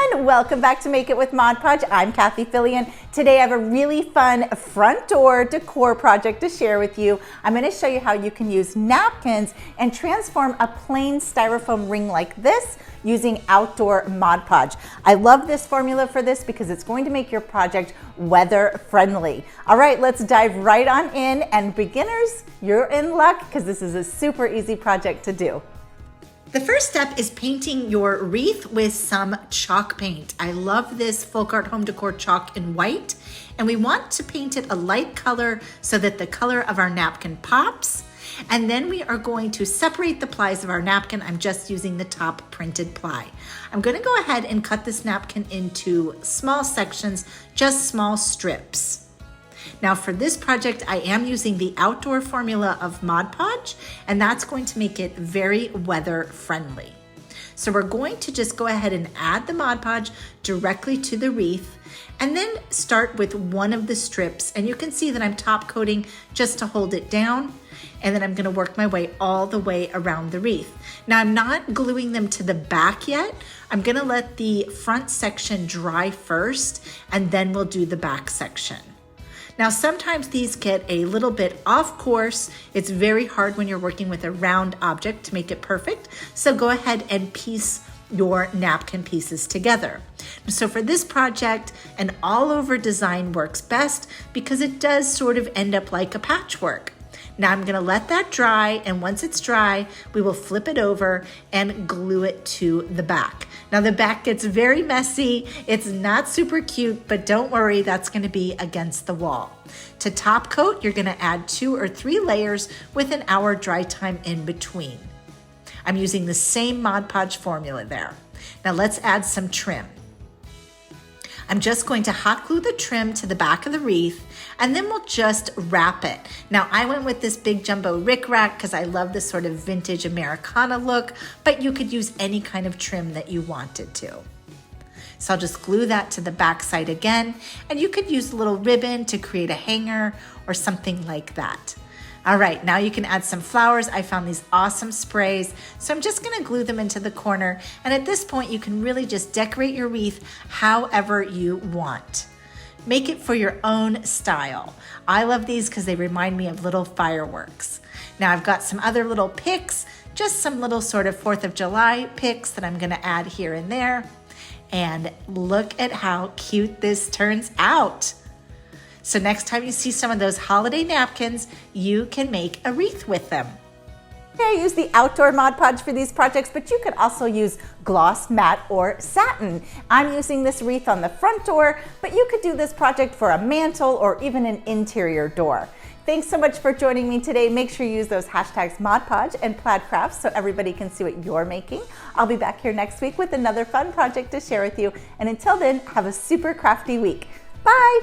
everyone, welcome back to Make It with Mod Podge. I'm Cathie Fillion. Today I have a really fun front door decor project to share with you. I'm going to show you how you can use napkins and transform a plain styrofoam ring like this using Outdoor Mod Podge. I love this formula for this because it's going to make your project weather friendly. All right, let's dive right on in, and beginners, you're in luck because this is a super easy project to do. The first step is painting your wreath with some chalk paint. I love this Folk Art Home Decor chalk in white, and we want to paint it a light color so that the color of our napkin pops. And then we are going to separate the plies of our napkin. I'm just using the top printed ply. I'm going to go ahead and cut this napkin into small sections, just small strips. Now for this project, I am using the outdoor formula of Mod Podge, and that's going to make it very weather friendly. So we're going to just go ahead and add the Mod Podge directly to the wreath, and then start with one of the strips. And you can see that I'm top coating just to hold it down, and then I'm gonna work my way all the way around the wreath. Now I'm not gluing them to the back yet. I'm gonna let the front section dry first, and then we'll do the back section. Now, sometimes these get a little bit off course. It's very hard when you're working with a round object to make it perfect. So go ahead and piece your napkin pieces together. So for this project, an all over design works best because it does sort of end up like a patchwork. Now I'm gonna let that dry, and once it's dry, we will flip it over and glue it to the back. Now the back gets very messy. It's not super cute, but don't worry, that's gonna be against the wall. To top coat, you're gonna add 2 or 3 layers with an hour dry time in between. I'm using the same Mod Podge formula there. Now let's add some trim. I'm just going to hot glue the trim to the back of the wreath, and then we'll just wrap it. Now I went with this big jumbo rickrack because I love this sort of vintage Americana look, but you could use any kind of trim that you wanted to. So I'll just glue that to the back side again, and you could use a little ribbon to create a hanger or something like that. All right, now you can add some flowers. I found these awesome sprays, so I'm just gonna glue them into the corner. And at this point, you can really just decorate your wreath however you want. Make it for your own style. I love these because they remind me of little fireworks. Now I've got some other little picks, just some little sort of 4th of July picks that I'm gonna add here and there. And look at how cute this turns out. So next time you see some of those holiday napkins, you can make a wreath with them. I use the Outdoor Mod Podge for these projects, but you could also use gloss, matte, or satin. I'm using this wreath on the front door, but you could do this project for a mantle or even an interior door. Thanks so much for joining me today. Make sure you use those hashtags Mod Podge and Plaid Crafts so everybody can see what you're making. I'll be back here next week with another fun project to share with you. And until then, have a super crafty week. Bye.